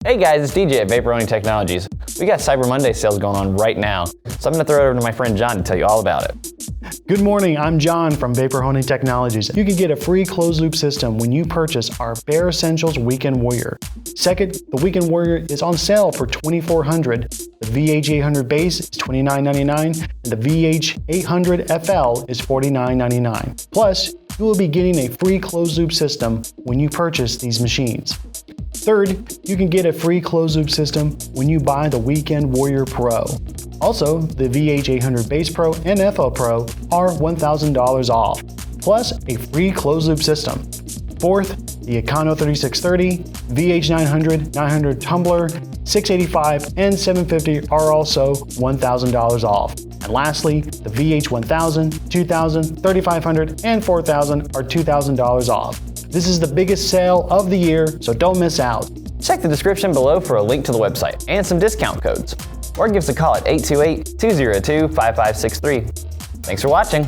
Hey guys, it's DJ at Vaporoni Technologies. We got Cyber Monday sales going on right now, so I'm going to throw it over to my friend John to tell you all about it. Good morning, I'm John from Vaporoni Technologies. You can get a free closed loop system when you purchase our Bare Essentials Weekend Warrior. Second, the Weekend Warrior is on sale for $2,400. The VH800 base is $29.99 and the VH800 FL is $49.99. Plus, you will be getting a free closed loop system when you purchase these machines. Third, you can get a free closed loop system when you buy the Weekend Warrior Pro. Also, the VH800 Base Pro and FL Pro are $1,000 off, plus a free closed loop system. Fourth, the Econo 3630, VH900, 900 Tumbler, 685, and 750 are also $1,000 off. And lastly, the VH1000, 2000, 3500, and 4000 are $2,000 off. This is the biggest sale of the year, so don't miss out. Check the description below for a link to the website and some discount codes. Or give us a call at 828-202-5563. Thanks for watching.